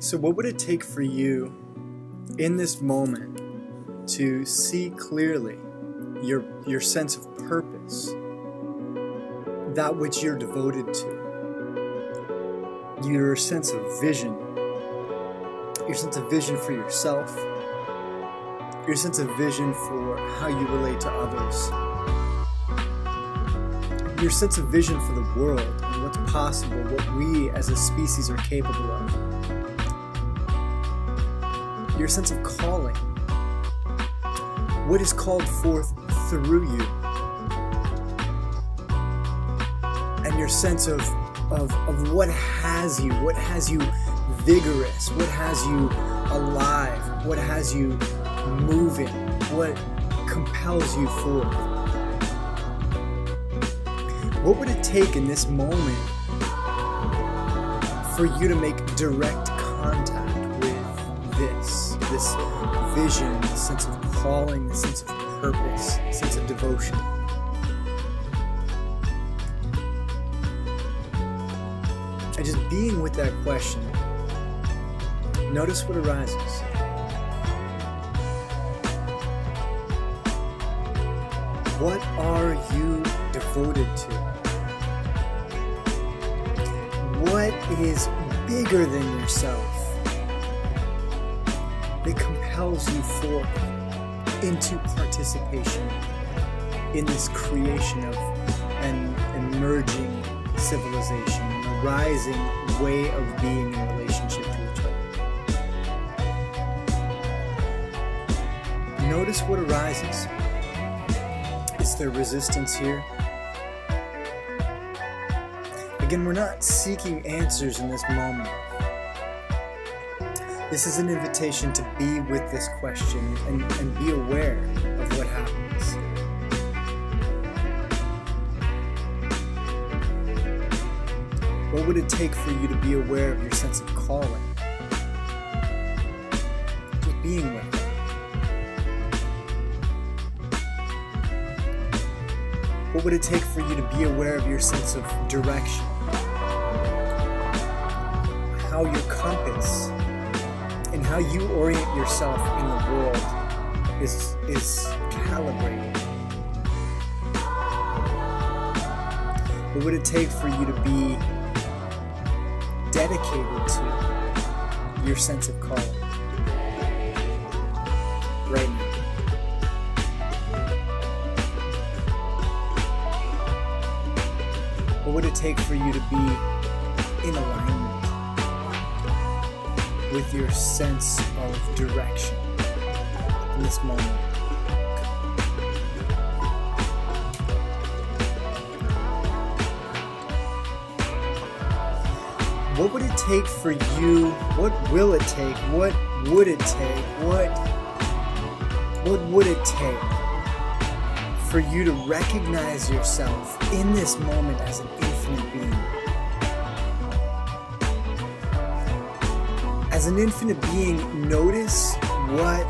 So what would it take for you in this moment to see clearly your sense of purpose, that which you're devoted to, your sense of vision for yourself, your sense of vision for how you relate to others, your sense of vision for the world and what's possible, what we as a species are capable of, your sense of calling, what is called forth through you, and your sense of what has you vigorous, what has you alive, what has you moving, what compels you forth. What would it take in this moment for you to make direct contact with this vision, this sense of calling, this sense of purpose, this sense of devotion? And just being with that question, notice what arises. What are you devoted to? What is bigger than yourself that compels you forth into participation in this creation of an emerging civilization, a rising way of being in relationship to each other? Notice what arises. Is there resistance here? Again, we're not seeking answers in this moment. This is an invitation to be with this question and be aware of what happens. What would it take for you to be aware of your sense of calling? Just being with it. What would it take for you to be aware of your sense of direction? How your compass and how you orient yourself in the world is calibrated. What would it take for you to be dedicated to your sense of calling right now? What would it take for you to be in alignment with your sense of direction in this moment? What would it take for you? What will it take? What would it take? What would it take for you to recognize yourself in this moment as an infinite being? As an infinite being, notice what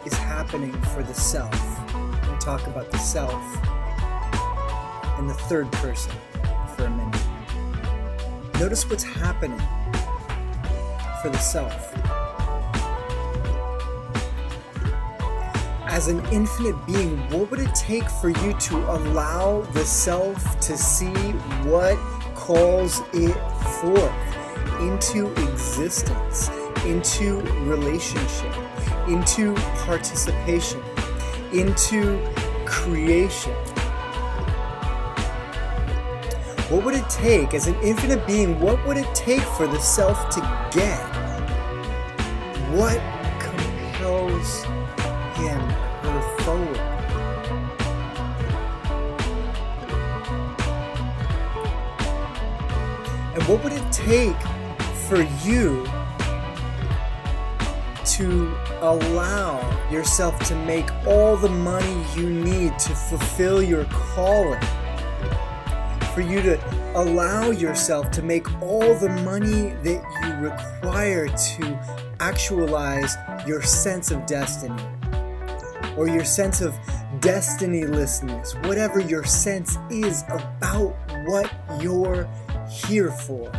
is happening for the self. I'm going to talk about the self in the third person for a minute. Notice what's happening for the self. As an infinite being, what would it take for you to allow the self to see what calls it forth into existence, into relationship, into participation, into creation? What would it take, as an infinite being, what would it take for the self to get what compels him, her forward? And what would it take for you to allow yourself to make all the money you need to fulfill your calling? For you to allow yourself to make all the money that you require to actualize your sense of destiny, or your sense of destinylessness, whatever your sense is about what you're here for.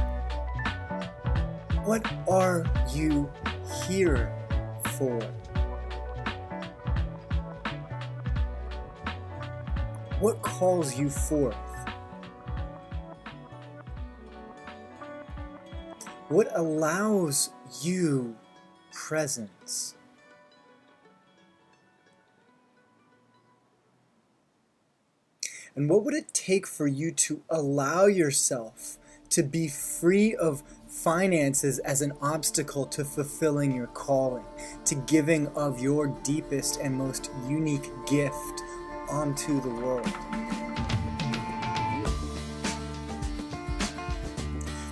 What are you here for? What calls you forth? What allows you presence? And what would it take for you to allow yourself to be free of finances as an obstacle to fulfilling your calling, to giving of your deepest and most unique gift onto the world?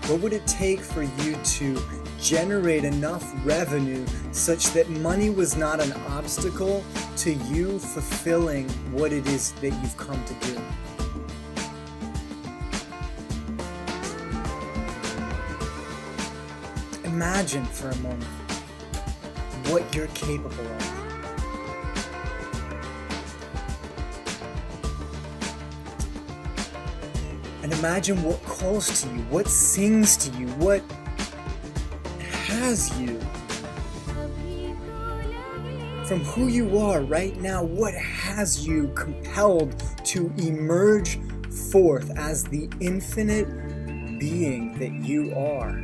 What would it take for you to generate enough revenue such that money was not an obstacle to you fulfilling what it is that you've come to do? Imagine for a moment what you're capable of. And imagine what calls to you, what sings to you, what has you. From who you are right now, what has you compelled to emerge forth as the infinite being that you are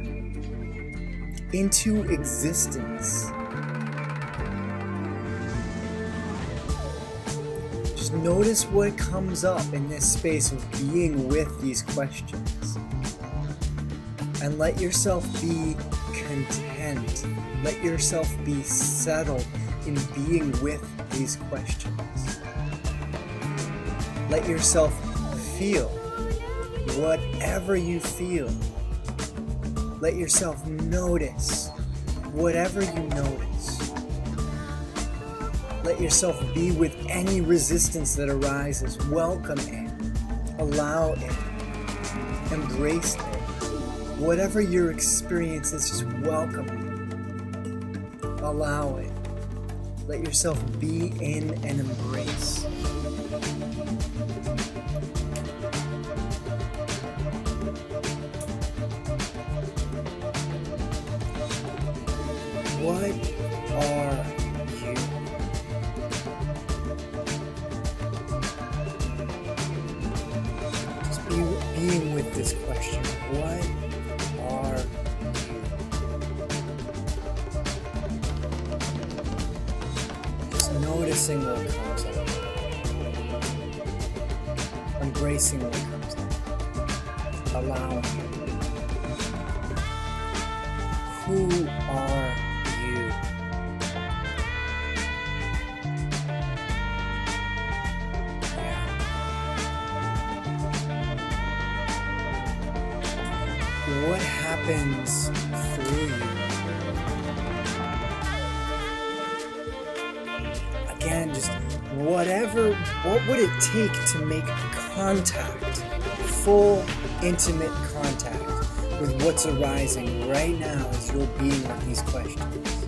into existence? Just notice what comes up in this space of being with these questions. And let yourself be content. Let yourself be settled in being with these questions. Let yourself feel whatever you feel. Let yourself notice whatever you notice. Let yourself be with any resistance that arises. Welcome it. Allow it. Embrace it. Whatever your experience is, just welcome it. Allow it. Let yourself be in and embrace. What are you? Just being with this question. What are you? Just noticing what comes up. Embracing what comes up. Allowing it. Who are you? What happens through you? Again, just what would it take to make contact, full, intimate contact with what's arising right now as you're being with these questions?